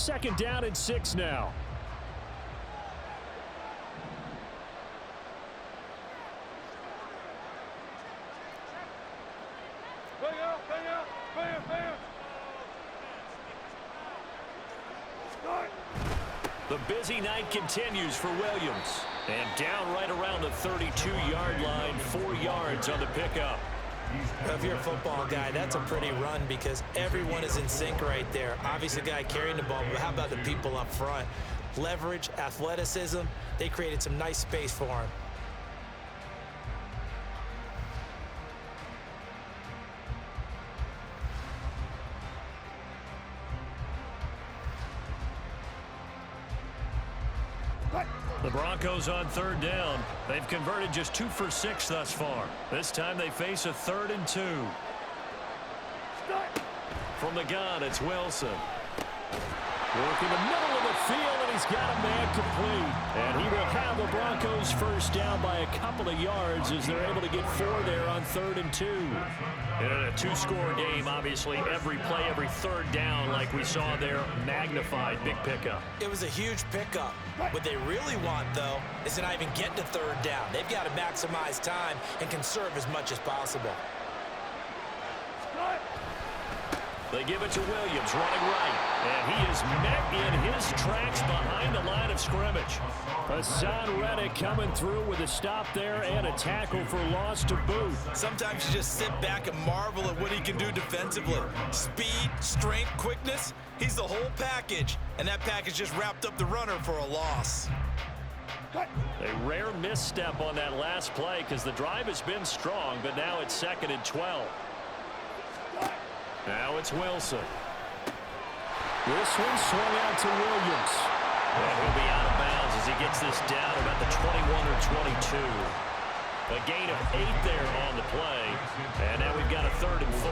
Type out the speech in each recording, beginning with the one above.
2nd down and 6 now. The busy night continues for Williams. And down right around the 32-yard line, 4 yards on the pickup. If you're a football guy, that's a pretty run because everyone is in sync right there. Obviously, the guy carrying the ball, but how about the people up front? Leverage, athleticism, they created some nice space for him. The Broncos on 3rd down. They've converted just 2 for 6 thus far. This time they face a 3rd and 2. From the gun, it's Wilson. Working the middle of the field, and he's got a man complete. And he will have the Broncos first down by a couple of yards as they're able to get 4 there on 3rd and 2. And in a 2-score game, obviously, every play, every 3rd down, like we saw there, magnified. Big pickup. It was a huge pickup. What they really want, though, is to not even get to 3rd down. They've got to maximize time and conserve as much as possible. They give it to Williams, running right. And he is met in his tracks behind the line of scrimmage. Hassan Reddick coming through with a stop there and a tackle for loss to boot. Sometimes you just sit back and marvel at what he can do defensively. Speed, strength, quickness, he's the whole package. And that package just wrapped up the runner for a loss. A rare misstep on that last play because the drive has been strong, but now it's 2nd and 12. Now it's Wilson. This one swung out to Williams. And he'll be out of bounds as he gets this down about the 21 or 22. A gain of 8 there on the play. And now we've got a 3rd and 4.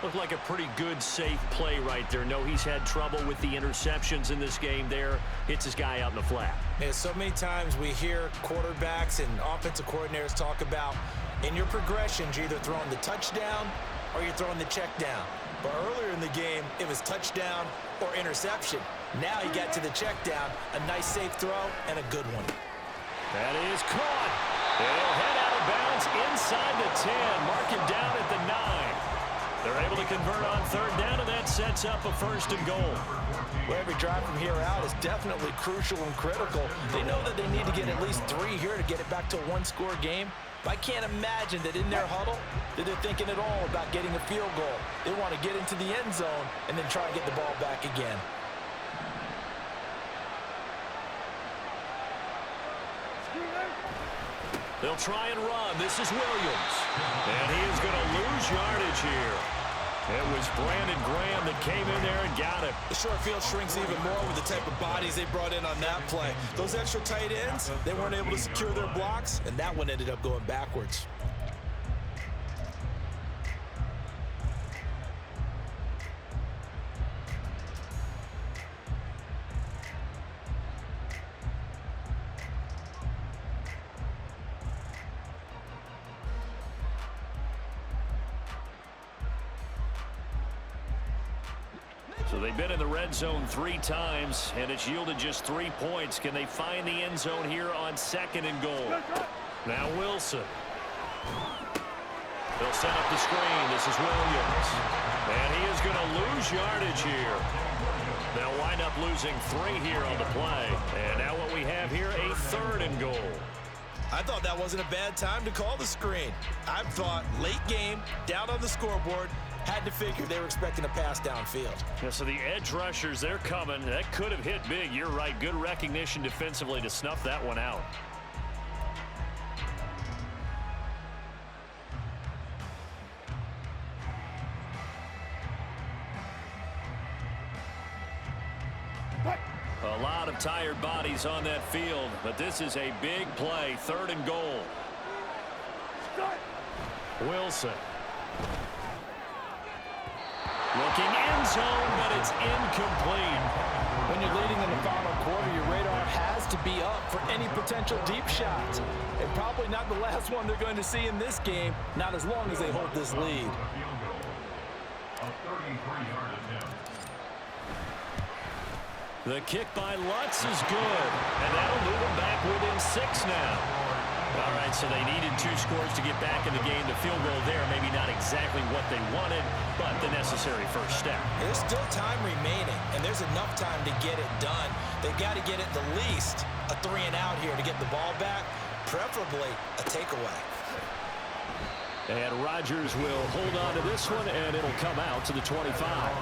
Looked like a pretty good, safe play right there. No, he's had trouble with the interceptions in this game there. Hits his guy out in the flat. Yeah, so many times we hear quarterbacks and offensive coordinators talk about in your progressions, you're either throwing the touchdown or you're throwing the check down. But earlier in the game, it was touchdown or interception. Now he got to the check down, a nice safe throw, and a good one. That is caught. He'll head out of bounds inside the 10. Mark him down at the 9. They're able to convert on 3rd down, and that sets up a 1st and goal. Well, every drive from here out is definitely crucial and critical. They know that they need to get at least 3 here to get it back to a 1-score game. But I can't imagine that in their huddle that they're thinking at all about getting a field goal. They want to get into the end zone and then try and get the ball back again. They'll try and run. This is Williams. And he is going to lose yardage here. It was Brandon Graham that came in there and got it. The short field shrinks even more with the type of bodies they brought in on that play. Those extra tight ends, they weren't able to secure their blocks, and that one ended up going backwards. So they've been in the red zone 3 times, and it's yielded just 3 points. Can they find the end zone here on 2nd and goal? Now Wilson. They'll set up the screen. This is Williams. And he is going to lose yardage here. They'll wind up losing 3 here on the play. And now what we have here, a 3rd and goal. I thought that wasn't a bad time to call the screen. I thought late game, down on the scoreboard, had to figure they were expecting a pass downfield. Yeah, so the edge rushers, they're coming. That could have hit big. You're right. Good recognition defensively to snuff that one out. A lot of tired bodies on that field, but this is a big play. 3rd and goal. Wilson. Looking end zone, but it's incomplete. When you're leading in the final quarter, your radar has to be up for any potential deep shots. And probably not the last one they're going to see in this game, not as long as they hold this lead. The kick by Lutz is good, and that'll move them back within 6 now. All right, so they needed 2 scores to get back in the game. The field goal there, maybe not exactly what they wanted, but the necessary first step. There's still time remaining, and there's enough time to get it done. They've got to get at the least a 3 and out here to get the ball back, preferably a takeaway. And Rodgers will hold on to this one, and it'll come out to the 25.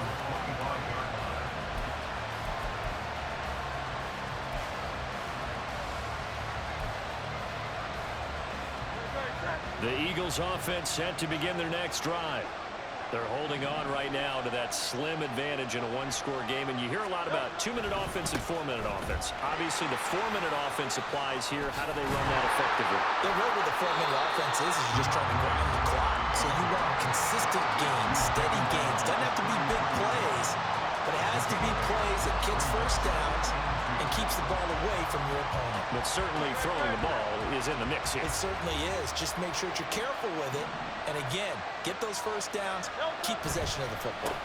The Eagles offense set to begin their next drive. They're holding on right now to that slim advantage in a 1-score game, and you hear a lot about 2-minute offense and 4-minute offense. Obviously, the 4-minute offense applies here. How do they run that effectively? The role with the 4-minute offense is you're just trying to grind the clock. So you want consistent gains, steady gains. Doesn't have to be big plays, but it has to be plays that gets first downs and keeps the ball away from your opponent. But certainly throwing the ball is in the mix here. It certainly is. Just make sure that you're careful with it. And again, get those first downs, keep possession of the football.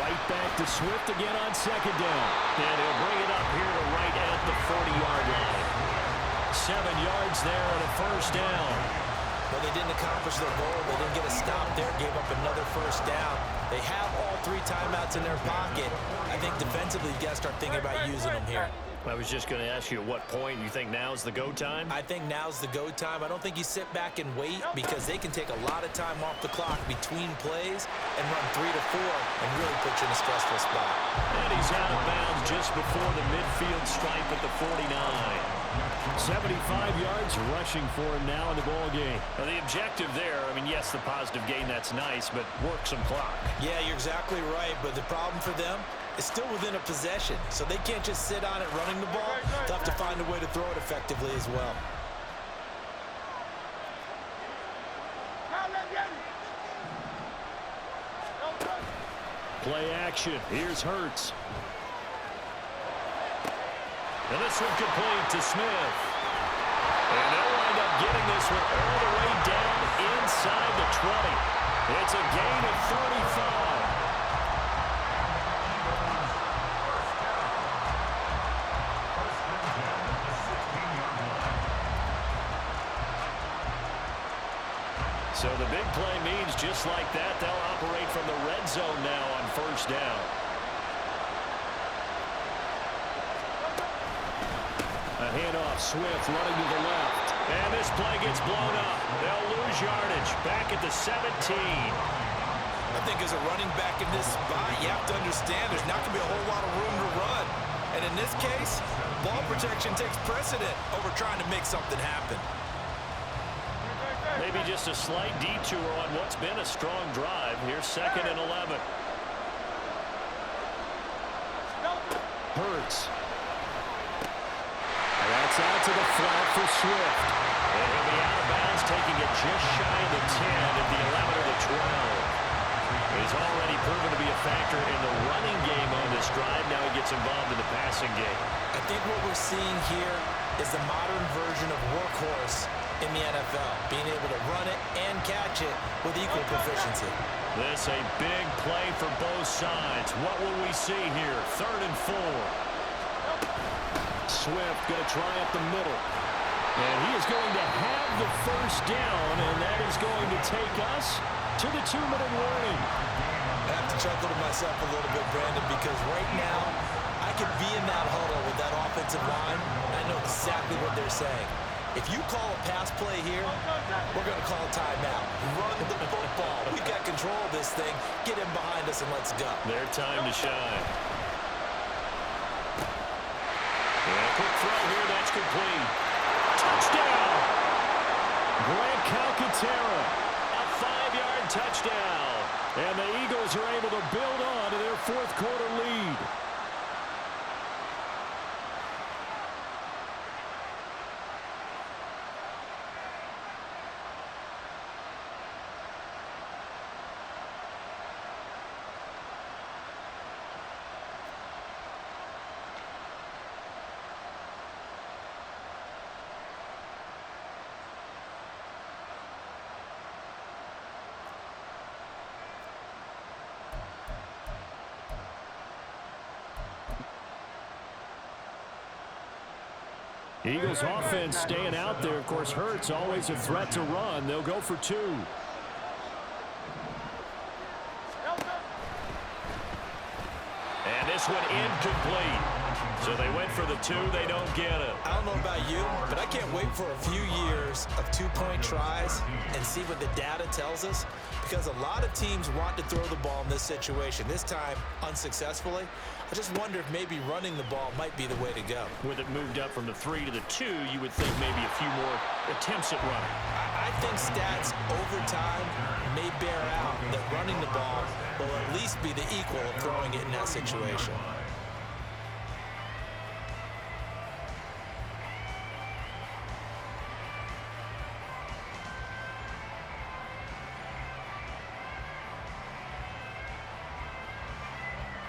Right back to Swift again on 2nd down. And he'll bring it up here to right at the 40-yard line. 7 yards there and a first down. Well, they didn't accomplish their goal. They didn't get a stop there, gave up another first down. They have all 3 timeouts in their pocket. I think defensively, you got to start thinking about using them here. I was just going to ask you at what point you think now's the go time? I think now's the go time. I don't think you sit back and wait because they can take a lot of time off the clock between plays and run 3 to 4 and really put you in a stressful spot. And he's out of bounds just before the midfield stripe at the 49. 75 yards rushing for him now in the ball game. Now the objective there, I mean, yes, the positive gain, that's nice, but work some clock. Yeah, you're exactly right, but the problem for them is still within a possession, so they can't just sit on it running the ball. They'll have to find a way to throw it effectively as well. Play action. Here's Hurts. And this one complete to Smith. And they'll wind up getting this one all the way down inside the 20. It's a gain of 35. So the big play means just like that, they'll operate from the red zone now on first down. A handoff, Swift running to the left. And this play gets blown up. They'll lose yardage back at the 17. I think as a running back in this spot, you have to understand there's not going to be a whole lot of room to run. And in this case, ball protection takes precedent over trying to make something happen. Maybe just a slight detour on what's been a strong drive. Here's 2nd and 11. Hurts. That's out to the flat for Swift. And he'll be out of bounds, taking it just shy of the 10 at the 11 or the 12. He's already proven to be a factor in the running game on this drive. Now he gets involved in the passing game. I think what we're seeing here is the modern version of workhorse in the NFL, being able to run it and catch it with equal proficiency. This a big play for both sides. What will we see here? 3rd and 4. Swift going to try up the middle. And he is going to have the first down, and that is going to take us to the 2-minute warning. I have to chuckle to myself a little bit, Brandon, because right now I could be in that huddle with that offensive line, and I know exactly what they're saying. If you call a pass play here, we're going to call a timeout. Run the football. We got control of this thing. Get him behind us and let's go. Their time to shine. And a quick throw here, that's complete. Touchdown! Grant Calcaterra, a 5-yard touchdown. And the Eagles are able to build on to their 4th quarter lead. Eagles offense staying out there. Of course, Hurts always a threat to run. They'll go for 2. And this one incomplete. So they went for the 2. They don't get it. I don't know about you, but I can't wait for a few years of 2-point tries and see what the data tells us, because a lot of teams want to throw the ball in this situation. This time, unsuccessfully. I just wonder if maybe running the ball might be the way to go. With it moved up from the 3 to the 2, you would think maybe a few more attempts at running. I think stats over time may bear out that running the ball will at least be the equal of throwing it in that situation.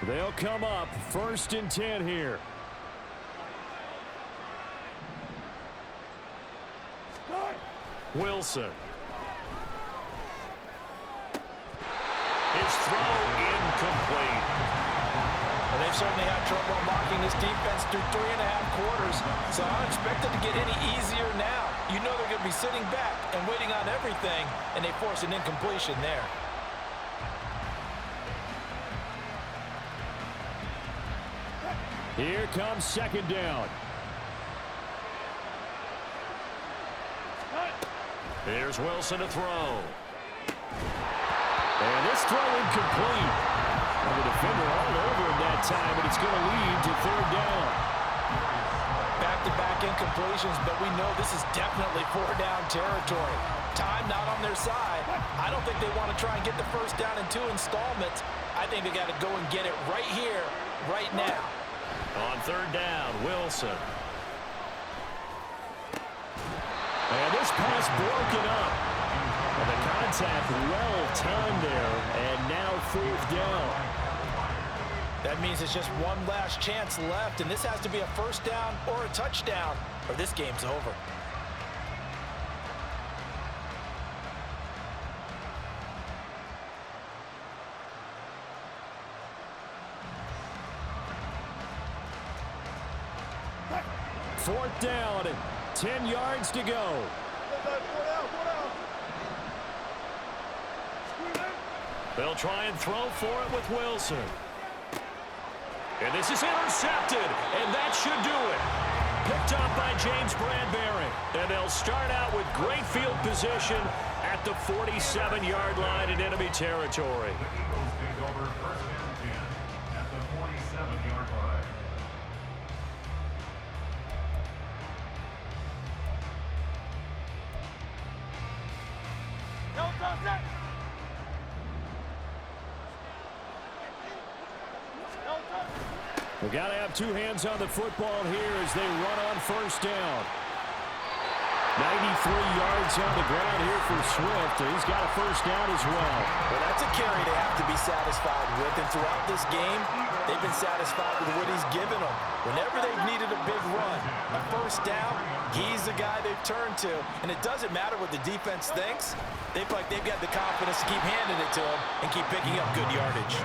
They'll come up 1st and 10 here. Wilson. His throw incomplete. Well, they've certainly had trouble unlocking this defense through 3.5 quarters, so I don't expect it to get any easier now. You know they're going to be sitting back and waiting on everything, and they force an incompletion there. Here comes 2nd down. Here's Wilson to throw. And this throw incomplete. And the defender all over him that time, but it's going to lead to 3rd down. Back-to-back incompletions, but we know this is definitely 4-down territory. Time not on their side. I don't think they want to try and get the 1st down in 2 installments. I think they got to go and get it right here, right now. On 3rd down, Wilson. And this pass broken up. And the contact well timed there, and now 4th down. That means it's just one last chance left, and this has to be a 1st down or a touchdown, or this game's over. Fourth down, 10 yards to go. They'll try and throw for it with Wilson. And this is intercepted, and that should do it. Picked up by James Bradbury. And they'll start out with great field position at the 47-yard line in enemy territory. We got to have 2 hands on the football here as they run on 1st down. 93 yards on the ground here for Swift. He's got a 1st down as well. Well, that's a carry they have to be satisfied with. And throughout this game, they've been satisfied with what he's given them. Whenever they've needed a big run, a 1st down, he's the guy they've turned to. And it doesn't matter what the defense thinks. They feel like they've got the confidence to keep handing it to him and keep picking up good yardage.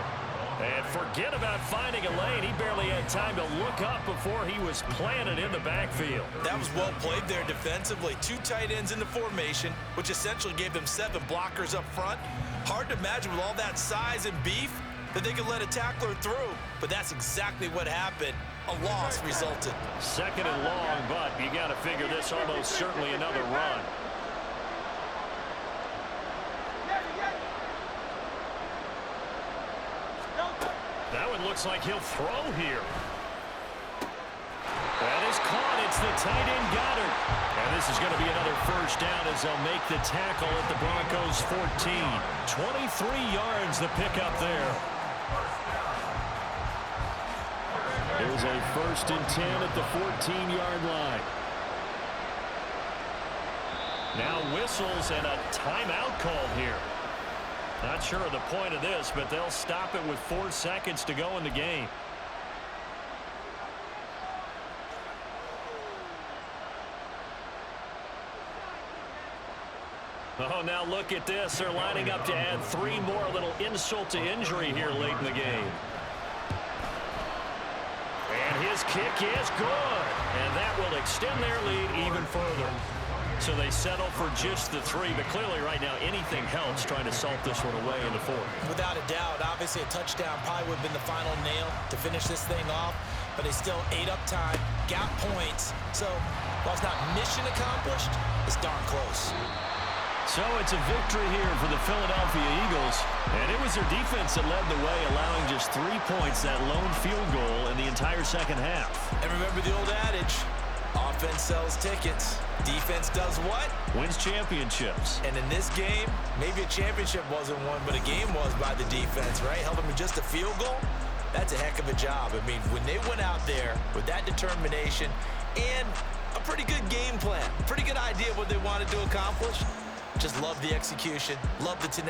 And forget about finding a lane. He barely had time to look up before he was planted in the backfield. That was well played there defensively. 2 tight ends in the formation, which essentially gave them 7 blockers up front. Hard to imagine with all that size and beef that they could let a tackler through. But that's exactly what happened. A loss resulted. 2nd and long, but you got to figure this almost certainly another run. That one looks like he'll throw here. That is caught. It's the tight end Goddard. And this is going to be another 1st down as they'll make the tackle at the Broncos 14. 23 yards the pickup there. Here's a 1st and 10 at the 14-yard line. Now whistles and a timeout called here. Not sure of the point of this, but they'll stop it with 4 seconds to go in the game. Oh, now look at this. They're lining up to add 3 more, a little insult to injury here late in the game. And His kick is good, and that will extend their lead even further. So they settle for just the 3, but clearly right now anything helps trying to salt this one away in the 4th. Without a doubt, obviously a touchdown probably would have been the final nail to finish this thing off, but they still ate up time, got points. So while it's not mission accomplished, it's darn close. So it's a victory here for the Philadelphia Eagles, and it was their defense that led the way, allowing just 3 points, that lone field goal in the entire second half. And remember the old adage, offense sells tickets. Defense does what? Wins championships. And in this game, maybe a championship wasn't won, but a game was by the defense, right? Held them to just a field goal. That's a heck of a job. I mean, when they went out there with that determination and a pretty good game plan, pretty good idea of what they wanted to accomplish, just love the execution, love the tenacity.